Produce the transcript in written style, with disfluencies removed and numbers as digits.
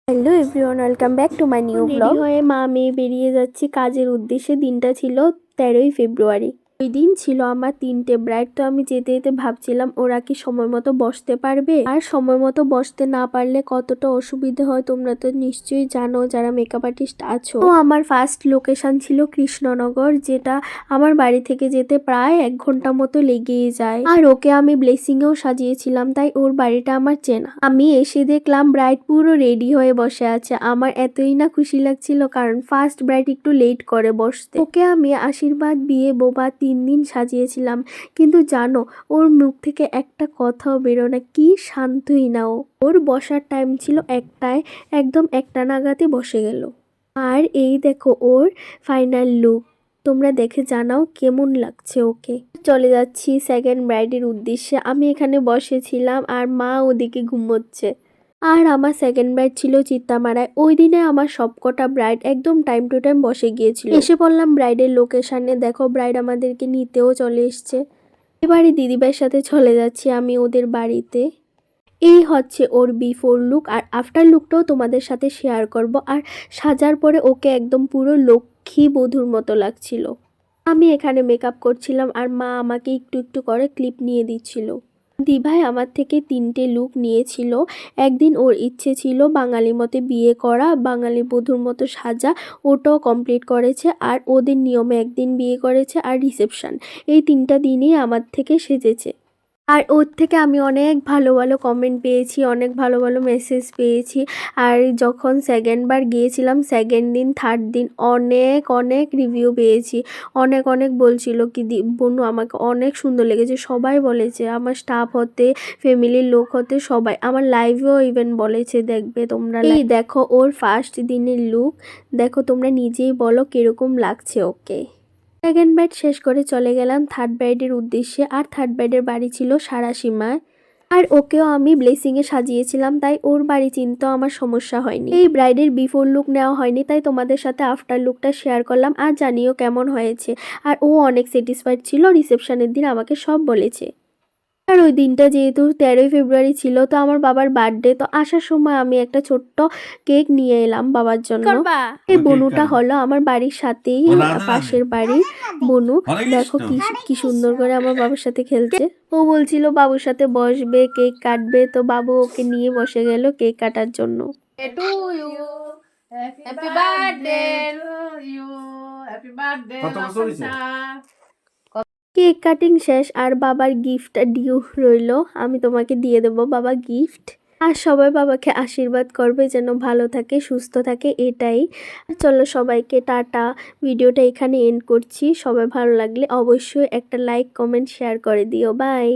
Hello everyone, welcome back to my new blog. হয়ে মা মেয়ে বেরিয়ে যাচ্ছি কাজের উদ্দেশ্যে। দিনটা ছিল 13ই ফেব্রুয়ারি। ওই দিন ছিল আমার 3টে ব্রাইড। তো আমি যেতে যেতে ভাবছিলাম ওরা কি সময় মতো বসতে পারবে, আর সময় মতো বসতে না পারলে কতটা অসুবিধে হয় তোমরা তো নিশ্চয়ই জানো যারা মেকআপ আর্টিস্ট আছো। তো আমার ফার্স্ট লোকেশন ছিল কৃষ্ণনগর, যেটা আমার বাড়ি থেকে যেতে প্রায় 1 ঘন্টা মতো লেগেই যায়। আর ওকে আমি ব্লেসিং এও সাজিয়েছিলাম, তাই ওর বাড়িটা আমার চেনা। আমি এসে দেখলাম ব্রাইড পুরো রেডি হয়ে বসে আছে। আমার এতই না খুশি লাগছিল, কারণ ফার্স্ট ব্রাইড একটু লেট করে বসতে। ওকে আমি আশীর্বাদ বিয়ে বোবা 3 দিন সাজিয়েছিলাম, কিন্তু জানো ওর মুখ থেকে একটা কথাও বেরো না, কি শান্তই না ও। ওর বসার টাইম ছিল 1টায়, একদম 1টা নাগাদে বসে গেল। আর এই দেখো ওর ফাইনাল লুক, তোমরা দেখে জানাও কেমন লাগছে ওকে। চলে যাচ্ছি সেকেন্ড ব্রাইডের উদ্দেশ্যে। আমি এখানে বসেছিলাম আর মা ওদিকে ঘুমোচ্ছে। আর আমার সেকেন্ড ব্রাইড ছিল চিত্তামারায়। ওই দিনে আমার সবকটা ব্রাইড একদম টাইম টু টাইম বসে গিয়েছিল। এসে পড়লাম ব্রাইডের লোকেশনে। দেখো ব্রাইড আমাদেরকে নিতেও চলে এসছে। এবারে দিদিভাইয়ের সাথে চলে যাচ্ছি আমি ওদের বাড়িতে। এই হচ্ছে ওর বিফোর লুক, আর আফটার লুকটাও তোমাদের সাথে শেয়ার করব। আর সাজার পরে ওকে একদম পুরো লক্ষ্মী বধূর মতো লাগছিল। আমি এখানে মেকআপ করছিলাম আর মা আমাকে একটু একটু করে ক্লিপ নিয়ে দিচ্ছিল। দিভাই আমার থেকে 3টে লুক নিয়েছিল। একদিন ওর ইচ্ছে ছিল বাঙালি মতে বিয়ে করা, বাঙালি বধূর মতো সাজা, ওটাও কমপ্লিট করেছে। আর ওদের নিয়মে একদিন বিয়ে করেছে আর রিসেপশন, এই 3টা দিনই আমার থেকে সেজেছে। আর ওর থেকে আমি অনেক ভালো ভালো কমেন্ট পেয়েছি, অনেক ভালো ভালো মেসেজ পেয়েছি। আর যখন সেকেন্ড বার গিয়েছিলাম, সেকেন্ড দিন থার্ড দিন অনেক অনেক রিভিউ পেয়েছি। অনেক অনেক বলছিল কি বনু আমাকে অনেক সুন্দর লেগেছে। সবাই বলেছে, আমার স্টাফ হতে, ফ্যামিলির লোক হতে সবাই। আমার লাইভেও ইভেন বলেছে, দেখবে তোমরা। এই দেখো ওর ফার্স্ট দিনের লুক, দেখো তোমরা নিজেই বলো কিরকম লাগছে ওকে। সেকেন্ড ব্রাইড শেষ করে চলে গেলাম থার্ড ব্রাইডের উদ্দেশ্যে। আর থার্ড ব্রাইডের বাড়ি ছিল সারাসীমায়। আর ওকেও আমি ব্লেসিংয়ে সাজিয়েছিলাম, তাই ওর বাড়ি চিনতেও আমার সমস্যা হয়নি। এই ব্রাইডের বিফোর লুক নেওয়া হয়নি, তাই তোমাদের সাথে আফটার লুকটা শেয়ার করলাম। আর জানিও কেমন হয়েছে। আর ও অনেক স্যাটিসফাইড ছিল, রিসেপশনের দিন আমাকে সব বলেছে। আর ওই দিনটা যেহেতু 13ই ফেব্রুয়ারি ছিল, তো আমার বাবার বার্থডে, তো আসার সময় আমি একটা ছোট্ট কেক নিয়ে এলাম বাবার জন্য। এই বনুটা হলো আমার বাড়ির সাথেই, পাশের বাড়ির বনু। দেখো কি সুন্দর করে আমার বাবার সাথে খেলছে। ও বলছিল বাবুর সাথে বসবে, কেক কাটবে, তো বাবু ওকে নিয়ে বসে গেল কেক কাটার জন্য। কেক কাটিং শেষ, আর বাবার গিফটটা ডিউ রইল, আমি তোমাকে দিয়ে দেবো বাবা গিফট। আর সবাই বাবাকে আশীর্বাদ করবে যেন ভালো থাকে, সুস্থ থাকে, এটাই। চলো সবাইকে টাটা। ভিডিওটা এখানে এন্ড করছি। সবাই ভালো লাগলে অবশ্যই একটা লাইক, কমেন্ট, শেয়ার করে দিও। বাই।